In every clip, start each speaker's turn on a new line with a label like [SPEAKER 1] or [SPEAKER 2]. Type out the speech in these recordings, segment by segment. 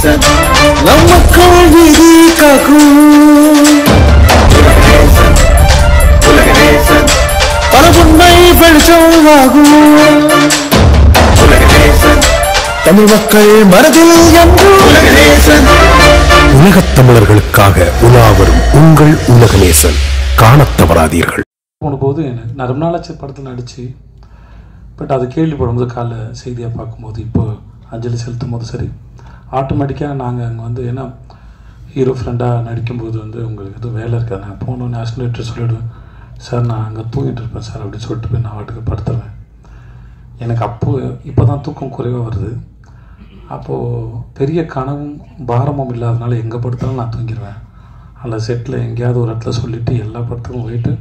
[SPEAKER 1] உலகநேசன் நம் மக்கள் விதி காக்கும் உலகநேசன் உலகநேசன் பல உண்மை வெளிச்சம் ஆகும் உலகநேசன் தமிழ் மக்கள் மனதில் என்று உலகநேசன் உலகத் தமிழர்களுக்காக உலாவரும் உங்கள் உலகநேசன் காணத் தவறாதீர்கள்.
[SPEAKER 2] போனபோது நான் ரொம்ப நாளாச்சு படத்தில் நடித்து பட் அது கேள்விப்படும்போது காலைல செய்தியாக பார்க்கும்போது இப்போ அஞ்சலி செலுத்தும் போது சரி ஆட்டோமேட்டிக்காக நாங்கள் அங்கே வந்து ஏன்னா ஹீரோ ஃப்ரெண்டாக நடிக்கும்போது வந்து உங்களுக்கு எதுவும் வேலை இருக்காது. நான் போனோன்னு ஆஸ்டினேட்டர் சொல்லிவிடுவேன், சார் நான் அங்கே தூங்கிட்டு இருப்பேன் சார் அப்படின்னு சொல்லிட்டு போய் நான் வாட்டுக்கு படுத்துருவேன். எனக்கு இப்போ தான் தூக்கம் குறைவாக வருது. அப்போது பெரிய கனவும் பாரமும் இல்லாதனால எங்கே படுத்தாலும் நான் தூங்கிடுவேன். அந்த செட்டில் எங்கேயாவது ஒரு இடத்துல சொல்லிவிட்டு எல்லா படத்துக்கும் போயிட்டு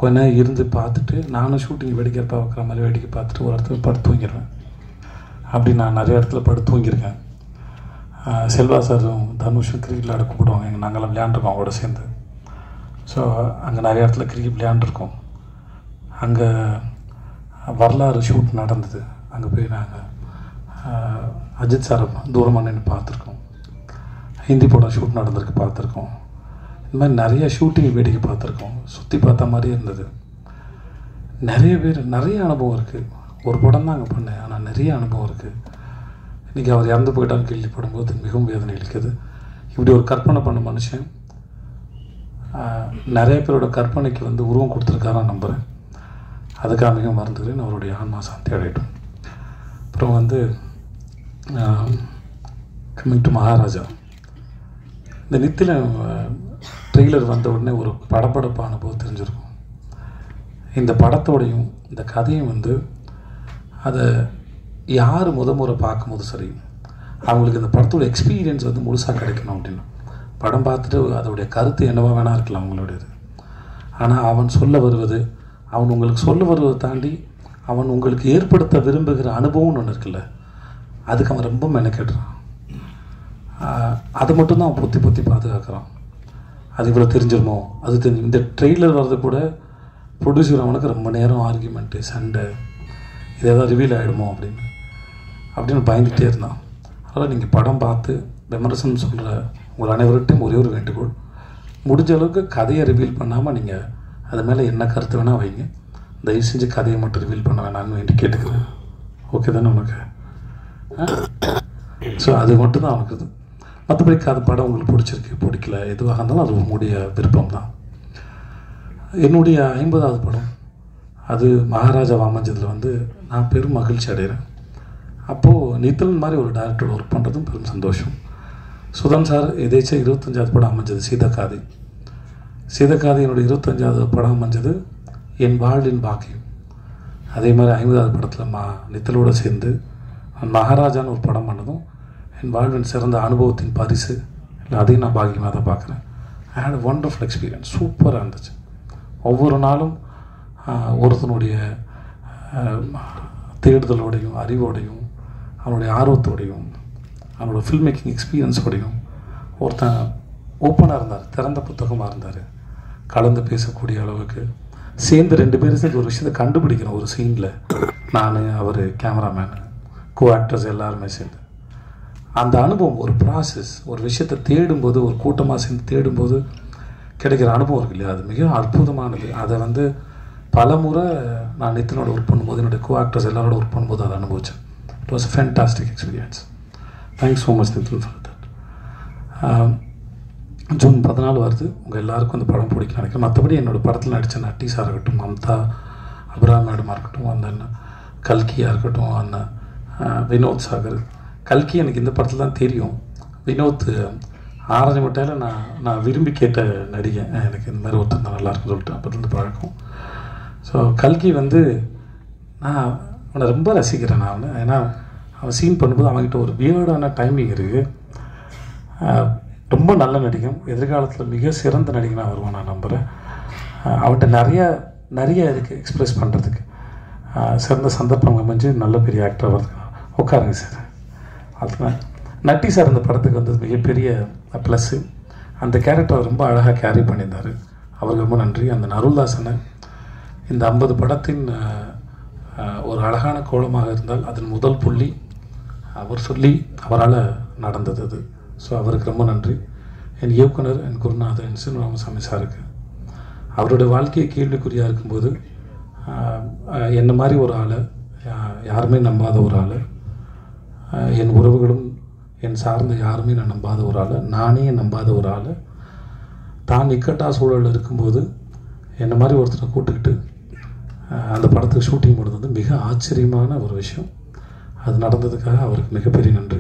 [SPEAKER 2] கொஞ்ச நேரம் இருந்து பார்த்துட்டு நானும் ஷூட்டிங் வேடிக்கை பார்க்குற மாதிரி வேடிக்கை பார்த்துட்டு ஒரு இடத்துல படுத்து தூங்கிடுவேன். அப்படி நான் நிறைய இடத்துல படுத்து தூங்கியிருக்கேன். செல்வா சாரும் தனுஷும் கிரிக்கெட் விளையாட கூப்பிடுவாங்க. நாங்கள்லாம் விளையாண்டுருக்கோம் அவங்களோட சேர்ந்து. ஸோ அங்கே நிறைய இடத்துல கிரிக்கெட் விளையாண்டுருக்கோம். அங்கே வரலாறு ஷூட் நடந்தது. அங்கே போய் நாங்கள் அஜித் சாரை தூரமாக நின்று பார்த்துருக்கோம். ஹிந்தி படம் ஷூட் நடந்திருக்கு பார்த்துருக்கோம். இந்த மாதிரி நிறைய ஷூட்டிங் வேடிக்கை பார்த்துருக்கோம். சுற்றி பார்த்த மாதிரியே இருந்தது. நிறைய பேர் நிறைய அனுபவம் இருக்குது. ஒரு படம் தான் அங்கே பண்ணேன், ஆனால் நிறைய அனுபவம் இருக்குது. இன்றைக்கி அவர் இறந்து போயிட்டான்னு கேள்விப்படும்போது மிகவும் வேதனை அளிக்குது. இப்படி ஒரு கற்பனை பண்ண மனுஷன் நிறைய பேரோட கற்பனைக்கு வந்து உருவம் கொடுத்துருக்காரான்னு நம்புகிறேன். அதுக்காக மிக மறந்துக்கிறேன். அவருடைய ஆன்மா சாந்தி அடையட்டும். அப்புறம் வந்து கம்மிங் டு மகாராஜா, இந்த நித்தில ட்ரெய்லர் வந்த உடனே ஒரு படப்படப்பு அனுபவம் தெரிஞ்சிருக்கும். இந்த படத்தோடையும் இந்த கதையும் வந்து அதை யார் முறை பார்க்கும்போது சரி அவங்களுக்கு இந்த படத்தோட எக்ஸ்பீரியன்ஸ் வந்து முழுசாக கிடைக்கணும் அப்படின்னு படம் பார்த்துட்டு அதோடைய கருத்து என்னவா வேணா இருக்கலாம் அவங்களுடையது. ஆனால் அவன் சொல்ல வருவது, அவன் உங்களுக்கு சொல்ல வருவதை தாண்டி அவன் உங்களுக்கு ஏற்படுத்த விரும்புகிற அனுபவம்னு ஒன்று இருக்குல்ல, அதுக்கு அவன் ரொம்ப மெனக்கெடுறான். அதை மட்டும்தான் அவன் பொத்தி பொத்தி பாதுகாக்கிறான். அது இவ்வளோ தெரிஞ்சிருமோ அது தெரிஞ்சு இந்த ட்ரெய்லர் வர்றது கூட ப்ரொடியூசர் அவனுக்கு ரொம்ப நேரம் ஆர்கியூமெண்ட்டு சண்டை, இது எதாவது ரிவீல் ஆகிடுமோ அப்படின்னு பயந்துகிட்டே இருந்தான். அதனால் நீங்கள் படம் பார்த்து விமர்சனம் சொல்கிற உங்கள் அனைவர்கிட்டையும் ஒரே ஒரு வேண்டுகோள், முடிஞ்ச அளவுக்கு கதையை ரிவீல் பண்ணாமல் நீங்கள் அது மேலே என்ன கருத்து வேணால் வைங்க. தயவு செஞ்சு கதையை மட்டும் ரிவீல் பண்ண வேணான்னு வேண்டி கேட்டுக்கிறேன். ஓகே தானே உனக்கு? ஸோ அது மட்டும்தான் அவனுக்கு இது. மற்றபடி கதை படம் உங்களுக்கு பிடிச்சிருக்கு பிடிக்கல எதுவாக இருந்தாலும் அது உங்களுடைய விருப்பம் தான். என்னுடைய 50வது படம் அது மகாராஜா அமைஞ்சதில் வந்து நான் பெரும் மகிழ்ச்சி அடைகிறேன். அப்போது நித்தலன் மாதிரி ஒரு டைரக்டரோட ஒர்க் பண்ணுறதும் பெரும் சந்தோஷம். சுதன் சார் எதேச்சும் 25வது படம் அமைஞ்சது சீதக்காதி. சீதக்காதி என்னுடைய 25வது படம் அமைஞ்சது என் வாழ்வின் பாக்கியம். அதே மாதிரி 50வது படத்தில் நித்தலோடு சேர்ந்து மகாராஜான்னு ஒரு படம் பண்ணதும் என் வாழ்வின் சிறந்த அனுபவத்தின் பரிசு இல்லை, அதையும் நான் பாக்கியமாக தான் பார்க்குறேன். ஐ ஹேட் ஒண்டர்ஃபுல் எக்ஸ்பீரியன்ஸ். சூப்பராக இருந்துச்சு. ஒவ்வொரு நாளும் ஒருத்தனுடைய தேடுதலோடையும் அறிவோடையும் அவனுடைய ஆர்வத்தோடையும் அவனோட ஃபில்ம் மேக்கிங் எக்ஸ்பீரியன்ஸோடையும் ஒருத்தன் ஓப்பனாக இருந்தார், திறந்த புத்தகமாக இருந்தார். கலந்து பேசக்கூடிய அளவுக்கு சேர்ந்து 2 பேரும் சேர்ந்து ஒரு விஷயத்தை கண்டுபிடிக்கிறோம். ஒரு சீனில் நான், அவர், கேமராமேன், கோ ஆக்டர்ஸ் எல்லாருமே சேர்ந்து அந்த அனுபவம் ஒரு ப்ராசஸ். ஒரு விஷயத்தை தேடும்போது ஒரு கூட்டமாக சேர்ந்து தேடும்போது கிடைக்கிற அனுபவம் இருக்கு இல்லையா, அது மிக அற்புதமானது. அதை வந்து பல முறை நான் நித்தனோட ஒர்க் பண்ணும்போது என்னுடைய கோ ஆக்டர்ஸ் எல்லாரோட ஒர்க் பண்ணும்போது அதை அனுபவித்தேன். It was a fantastic experience. Thanks so much Nithan for that. June 14 வருது. உங்கள் எல்லாருக்கும் அந்த படம் பிடிக்கும் நினைக்கிறேன். மற்றபடி என்னோடய படத்தில் நடித்த நட்டீஸாக இருக்கட்டும், மம்தா, அபிராம் மேடமாக இருக்கட்டும், அந்த கல்கியாக இருக்கட்டும், அந்த வினோத் சாகர். கல்கி எனக்கு இந்த படத்தில் தான் தெரியும். வினோத் ஆரஞ்சு மட்டையில் நான் விரும்பி கேட்ட நடிகை. எனக்கு இந்த மாதிரி ஒருத்தர் தான் நல்லாயிருக்குன்னு சொல்லிட்டு அப்போதுலேருந்து பழக்கம். ஸோ கல்கி வந்து நான் அவனை ரொம்ப ரசிக்கிறேன். நான் ஏன்னா அவன் சீன் பண்ணும்போது அவன்கிட்ட ஒரு வியர்டான டைமிங் இருக்குது. ரொம்ப நல்ல நடிகன். எதிர்காலத்தில் மிக சிறந்த நடிகனாக வருவான் நான் நம்புகிறேன். அவன்கிட்ட நிறைய இருக்குது எக்ஸ்ப்ரெஸ் பண்ணுறதுக்கு. சிறந்த சந்தர்ப்பம் அமைஞ்சு நல்ல பெரிய ஆக்டர் வரதுக்கு. உட்காருங்க சார். அதுதான் நட்டி சார் இந்த படத்துக்கு வந்தது மிகப்பெரிய ப்ளஸ்ஸு. அந்த கேரக்டரை ரொம்ப அழகாக கேரி பண்ணியிருந்தார். அவருக்கு ரொம்ப நன்றி. அந்த அருள்தாசனை இந்த 50 படத்தின் ஒரு அழகான கோலமாக இருந்தால் அதன் முதல் புள்ளி அவர் சொல்லி அவரால் நடந்தது அது. ஸோ அவருக்கு ரொம்ப நன்றி. என் இயக்குனர், என் குருநாதர் என் சின் ராமசாமி சாருக்கு. அவருடைய வாழ்க்கையை கேள்விக்குறியாக இருக்கும்போது என்ன மாதிரி ஒரு ஆளை, யாருமே நம்பாத ஒரு ஆள், என் உறவுகளும் என் சார்ந்த யாருமே நான் நம்பாத ஒரு ஆள், நானே நம்பாத ஒரு ஆள், தான் இக்கட்டா சூழலில் இருக்கும்போது என்ன மாதிரி ஒருத்தரை கூட்டுக்கிட்டு அந்த படத்துக்கு ஷூட்டிங் போடுறது வந்து மிக ஆச்சரியமான ஒரு விஷயம். அது நடந்ததுக்காக அவருக்கு மிகப்பெரிய நன்றி.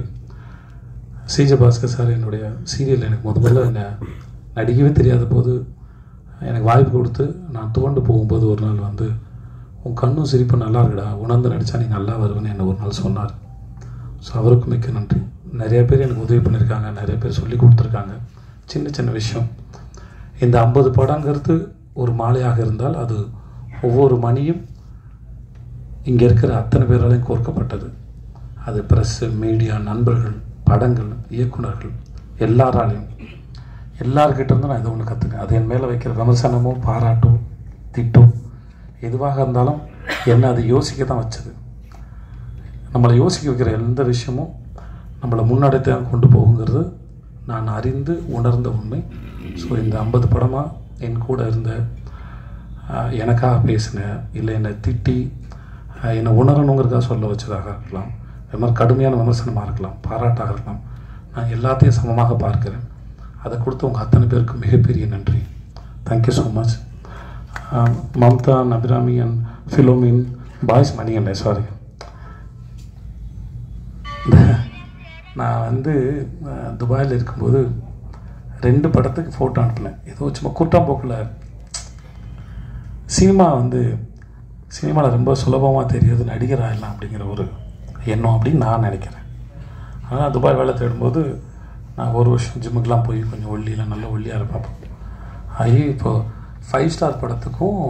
[SPEAKER 2] சிஜே பாஸ்கர் சார் என்னுடைய சீரியல் எனக்கு முதல்ல என்ன நடிக்கவே தெரியாத போது எனக்கு வாய்ப்பு கொடுத்து நான் துவண்டு போகும்போது ஒரு நாள் வந்து, உன் கண்ணும் சிரிப்பு நல்லா இருக்குடா, உணர்ந்து நடித்தா நீ நல்லா வருவேன்னு என்ன ஒரு நாள் சொன்னார். ஸோ அவருக்கு மிக்க நன்றி. நிறைய பேர் எனக்கு உதவி பண்ணியிருக்காங்க, நிறைய பேர் சொல்லி கொடுத்துருக்காங்க. சின்ன சின்ன விஷயம். இந்த 50 படங்கிறது ஒரு மாலையாக இருந்தால் அது ஒவ்வொரு மணியும் இங்கே இருக்கிற அத்தனை பேராலையும் கோர்க்கப்பட்டது. அது ப்ரெஸ்ஸு, மீடியா, நண்பர்கள், படங்கள், இயக்குநர்கள், எல்லாராலையும், எல்லார்கிட்ட இருந்தும் நான் இதை ஒன்று கற்றுக்கேன். அது என் மேலே வைக்கிற விமர்சனமோ பாராட்டோ திட்டோ எதுவாக இருந்தாலும் என்னை அது யோசிக்க தான் வச்சது. நம்மளை யோசிக்க வைக்கிற எந்த விஷயமும் நம்மளை முன்னடைத்து தான் கொண்டு போகுங்கிறது நான் அறிந்து உணர்ந்த உண்மை. ஸோ இந்த 50 படமாக என் கூட இருந்த, எனக்காக பேசினேன், இல்லை என்னை திட்டி என்னை உணரணுங்கிறதுக்காக சொல்ல வச்சதாக இருக்கலாம், அது மாதிரி கடுமையான விமர்சனமாக இருக்கலாம், பாராட்டாக இருக்கலாம், நான் எல்லாத்தையும் சமமாக பார்க்கிறேன். அதை கொடுத்து உங்கள் அத்தனை பேருக்கு மிகப்பெரிய நன்றி. Thank you so much. மம்தா, நபிராமி அண்ட் ஃபிலோமின், பாய்ஸ், மணிகண்டே, சாரி. நான் வந்து துபாயில் இருக்கும்போது 2 படத்துக்கு ஃபோட்டோ அனுப்பினேன். ஏதோ சும்மா கூட்டாம்போக்கில் சினிமாவில் ரொம்ப சுலபமாக தெரியாது நடிகர் ஆகிடலாம் அப்படிங்கிற ஒரு எண்ணம் அப்படின்னு நான் நினைக்கிறேன். ஆனால் துபாய் வேலை தேடும்போது நான் ஒரு வருஷம் ஜிம்முக்கெலாம் போய் கொஞ்சம் ஒல்லியில் நல்ல ஒல்லியாக இருப்பேன். ஆகி இப்போது 5 ஸ்டார் படத்துக்கும்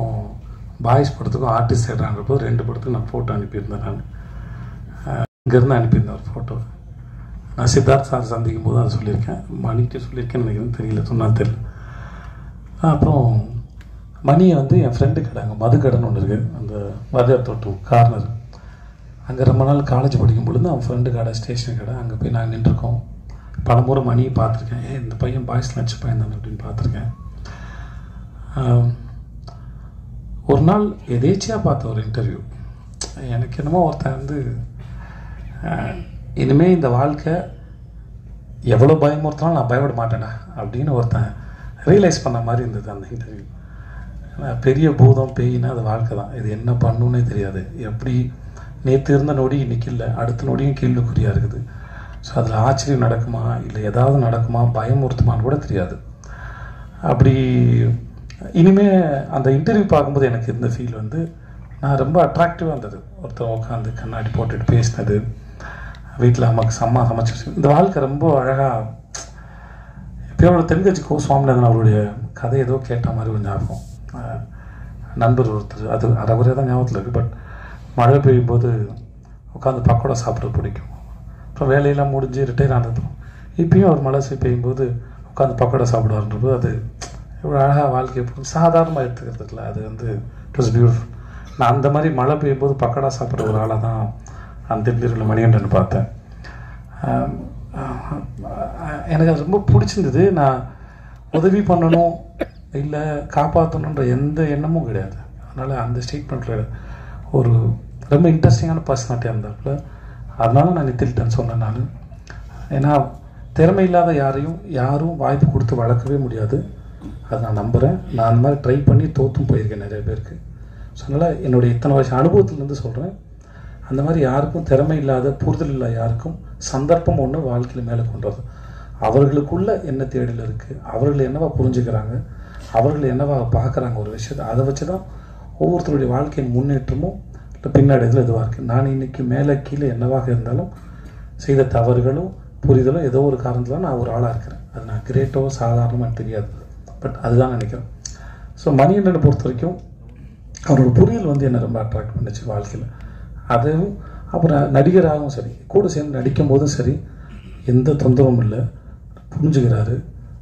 [SPEAKER 2] பாய்ஸ் படத்துக்கும் ஆர்டிஸ்ட் தேடுறாங்கிறப்போ 2 படத்துக்கு நான் ஃபோட்டோ அனுப்பியிருந்தேன். நான் இங்கேருந்து அனுப்பியிருந்தேன் ஒரு ஃபோட்டோ. நான் சித்தார்த் சார் சந்திக்கும் போது அதை சொல்லியிருக்கேன், மணிக்கு சொல்லியிருக்கேன்னு நினைக்கிறேன், தெரியல, சொன்னால் தெரியல. அப்புறம் மணியை வந்து என் ஃப்ரெண்டு கடை, அங்கே மது கடைன்னு ஒன்று இருக்குது, அந்த வாத்தியார் தோட்டம் கார்னர், அங்கே ரொம்ப நாள் காலேஜ் படிக்கும் பொழுது அவன் ஃப்ரெண்டு கடை, ஸ்டேஷன் கடை, அங்கே போய் நாங்கள் நின்றுருக்கோம். பல முறை மணியை பார்த்துருக்கேன். இந்த பையன் பாய்ஸ் நடிச்ச பையன் தானே அப்படின்னு பார்த்துருக்கேன். ஒரு நாள் எதேச்சியாக பார்த்த ஒரு இன்டர்வியூ, எனக்கு என்னமோ ஒருத்தன் வந்து இனிமேல் இந்த வாழ்க்கை எவ்வளோ பயமுறுத்தினாலும் நான் பயப்பட மாட்டேனா அப்படின்னு ஒருத்தன் ரியலைஸ் பண்ண மாதிரி இருந்தது அந்த இன்டர்வியூ. பெரிய பூதம் பேயினா அது வாழ்க்கை தான், இது என்ன பண்ணுன்னே தெரியாது, எப்படி நேற்று இருந்த நொடி இன்னைக்கு இல்லை, அடுத்த நொடியும் கேள்விக்குறியாக இருக்குது. ஸோ அதில் ஆச்சரியம் நடக்குமா இல்லை ஏதாவது நடக்குமா, பயமுறுத்துமான்னு கூட தெரியாது. அப்படி இனிமேல் அந்த இன்டர்வியூ பார்க்கும்போது எனக்கு இருந்த ஃபீல் வந்து நான் ரொம்ப அட்ராக்டிவாக இருந்தது. ஒருத்தர் உட்காந்து கண்ணாடி போட்டுட்டு பேசினது, வீட்டில் அம்மாவுக்கு சமைச்சு, இந்த வாழ்க்கை ரொம்ப அழகாக. இப்போயோட தென்கட்சி கோ சுவாமிநாதன் அவருடைய கதை ஏதோ கேட்ட மாதிரி ஒரு ஞாபகம். நண்பர் ஒருத்தர், அது அறகுறையாக தான் ஞாபகத்தில் இருக்குது, பட் மழை பெய்யும் போது உட்காந்து பக்கோடா சாப்பிட்றது பிடிக்கும். அப்புறம் வேலையெல்லாம் முடிஞ்சு ரிட்டையர் ஆனதும் இப்பயும் அவர் மழை பெய்யும்போது உட்காந்து பக்கோடா சாப்பிடுவார்ன்றபோது அது இவ்வளோ அழகாக வாழ்க்கையை சாதாரணமாக எடுத்துக்கிறதுல அது வந்து இட் வாஸ் பியூட்டிஃபுல். நான் அந்த மாதிரி மழை பெய்யும்போது பக்கோடா சாப்பிட்ற ஒரு ஆளாக தான் அந்த திருப்பதியில் மணிகண்டன் பார்த்தேன். எனக்கு அது ரொம்ப பிடிச்சிருந்தது. நான் உதவி பண்ணணும் இல்லை காப்பாற்றணுன்ற எந்த எண்ணமும் கிடையாது. அதனால் அந்த ஸ்டேட்மெண்ட்டில் ஒரு ரொம்ப இன்ட்ரெஸ்டிங்கான பர்சனாலிட்டியாக இருந்தாப்புல. அதனால நான் நித்தில்ட்டேன்னு சொன்னேன் நான். ஏன்னா திறமை இல்லாத யாரும் வாய்ப்பு கொடுத்து வளர்க்கவே முடியாது, அதை நான் நம்புகிறேன். நான் அந்த மாதிரி ட்ரை பண்ணி தோற்றும் போயிருக்கேன் நிறைய பேருக்கு. ஸோ அதனால் என்னுடைய இத்தனை வருஷம் அனுபவத்துலேருந்து சொல்கிறேன், அந்த மாதிரி யாருக்கும் திறமை இல்லாத, புரிதல் இல்லாத யாருக்கும் சந்தர்ப்பம் ஒன்று வாழ்க்கையில் மேலே கொண்டு வருது. அவர்களுக்குள்ள என்ன தேடல் இருக்குது, அவர்கள் என்னவா புரிஞ்சுக்கிறாங்க, அவர்கள் என்னவா பார்க்குறாங்க ஒரு விஷயத்தை, அதை வச்சு தான் ஒவ்வொருத்தருடைய வாழ்க்கையின் முன்னேற்றமும் இல்லை பின்னடைதலும் இதுவாக இருக்குது. நான் இன்றைக்கி மேலே கீழே என்னவாக இருந்தாலும் செய்த தவறுகளும் புரிதலும் ஏதோ ஒரு காரணத்தில் நான் ஒரு ஆளாக இருக்கிறேன். அது நான் கிரேட்டோ சாதாரணமாக தெரியாது, பட் அதுதான் நினைக்கிறேன். ஸோ மணிகண்டனை பொறுத்த வரைக்கும் அவரோட புரிதல் வந்து என்னை ரொம்ப அட்ராக்ட் பண்ணிச்சு வாழ்க்கையில். அதுவும் அப்புறம் நடிகராகவும் சரி, கூட சேர்ந்து நடிக்கும் போதும் சரி, எந்த தொந்தரவும் இல்லை, புரிஞ்சுக்கிறாரு,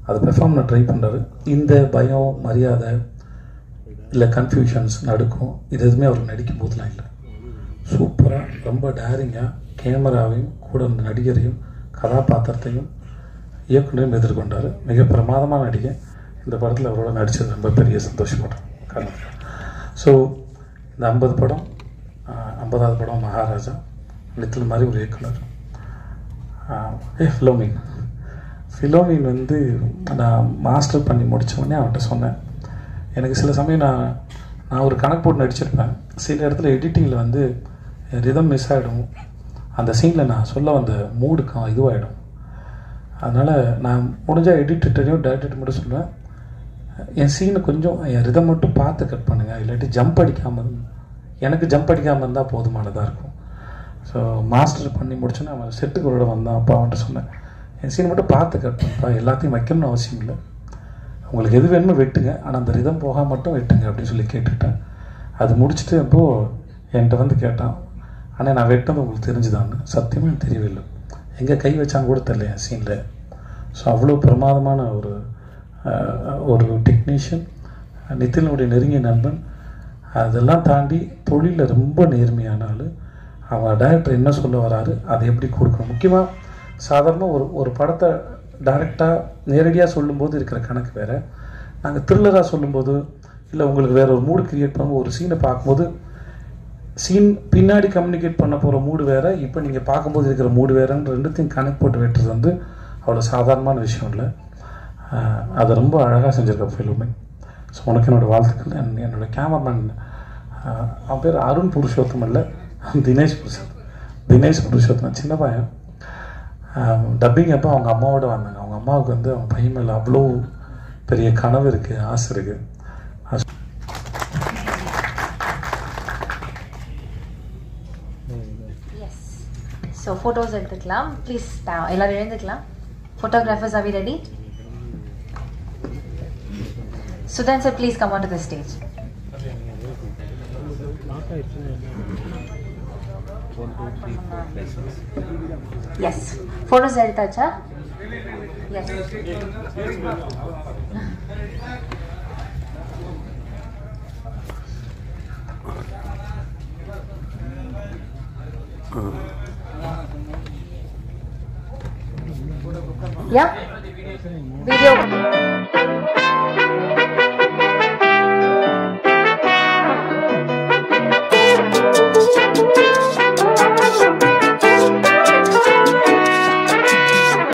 [SPEAKER 2] அதை பெர்ஃபார்ம் பண்ண ட்ரை பண்ணுறாரு. இந்த பயம், மரியாதை இல்லை கன்ஃபியூஷன்ஸ், நடுக்கும், இது எதுவுமே அவர் நடிக்கும் போதெல்லாம் இல்லை. சூப்பராக ரொம்ப டேரிங்காக கேமராவையும் கூட இருந்த நடிகரையும் கதாபாத்திரத்தையும் இயக்குனரையும் எதிர்கொண்டார். மிக பிரமாதமான நடிகை. இந்த படத்தில் அவரோட நடித்தது ரொம்ப பெரிய சந்தோஷப்படுறேன். காரணம் ஸோ இந்த 50 படம் 50வது படம் மகாராஜா. நித்தில் மாதிரி ஒரு இயக்குனர். ஃபிலோமின் வந்து நான் மாஸ்டர் பண்ணி முடித்தோடனே அவன்கிட்ட சொன்னேன், எனக்கு சில சமயம் நான் ஒரு கணக்கு போட்டு நடிச்சிருப்பேன். சில இடத்துல எடிட்டிங்கில் வந்து ரிதம் மிஸ் ஆகிடும். அந்த சீனில் நான் சொல்ல வந்த மூடுக்கும் இதுவாகிடும். அதனால் நான் முடிஞ்சால் எடிட்டரையும் டேரக்டர் மட்டும் சொல்லுவேன், என் சீனை கொஞ்சம் என் ரிதம் மட்டும் பார்த்து கட் பண்ணுங்கள், இல்லாட்டி ஜம்ப் அடிக்காமல் எனக்கு ஜம்ப் அடிக்காமல் இருந்தால் போதுமானதாக இருக்கும். ஸோ மாஸ்டர் பண்ணி முடிச்சோன்னே அவன் செட்டுகளோட வந்தான். அப்போ அவன்கிட்ட சொன்னேன், என் சீனை மட்டும் பார்த்து கட் பண்ணுப்பா, எல்லாத்தையும் வைக்கணும்னு அவசியம் இல்லை, உங்களுக்கு எது வேணுமோ வெட்டுங்க, ஆனால் அந்த ரிதம் போக மட்டும் வெட்டுங்க அப்படின்னு சொல்லி கேட்டுக்கிட்டேன். அது முடிச்சுட்டு அப்போது என்கிட்ட வந்து கேட்டான், ஆனால் நான் வெட்டது உங்களுக்கு தெரிஞ்சுதான்னு. சத்தியமாக எனக்கு தெரியவே இல்லை, எங்கே கை வச்சாங்க கூட தெரியல என் சீனில். ஸோ அவ்வளோ பிரமாதமான ஒரு டெக்னீஷியன், நித்தினுடைய நெருங்கிய நண்பன். அதெல்லாம் தாண்டி தொழிலில் ரொம்ப நேர்மையான ஆள். அவன் டைரக்டர் என்ன சொல்ல வராரு அதை எப்படி கொடுக்கணும். முக்கியமாக சாதாரணமாக ஒரு படத்தை டைரெக்டாக நேரடியாக சொல்லும்போது இருக்கிற கணக்கு வேறு, நாங்கள் த்ரில்லராக சொல்லும்போது இல்லை உங்களுக்கு வேறு ஒரு மூடு க்ரியேட் பண்ணும்போது ஒரு சீனை பார்க்கும்போது சீன் பின்னாடி கம்யூனிகேட் பண்ண போகிற மூடு வேறு, இப்போ நீங்கள் பார்க்கும்போது இருக்கிற மூடு வேறுன்னு ரெண்டுத்தையும் கனெக்ட் போட்டு வெட்டுறது வந்து அவ்வளோ சாதாரணமான விஷயம் இல்லை. அதை ரொம்ப அழகாக செஞ்சுருக்க ஃபிலிமே. ஸோ உனக்கு என்னோடய வாழ்த்துக்கள். என்னோடய கேமராமேன் அவன் பேர் அருண் புருஷோத்தம் இல்லை, தினேஷ் புருஷோத்தம். சின்ன பையன். டப்பிங் அப்போ அவங்க அம்மாவோட வந்தாங்க. அவங்க அம்மாவுக்கு வந்து அவங்க பையன் மேலே அவ்வளோ பெரிய கனவு இருக்குது, ஆசை இருக்குது.
[SPEAKER 3] ஸோ ஃபோட்டோஸ் எடுத்துக்கலாம் ப்ளீஸ். எல்லோரும் எழுந்துக்கலாம். Photographers are we ready? Sudhan sir, please come onto the stage. Yes. Photos editacha? Yes. Yeah? Video.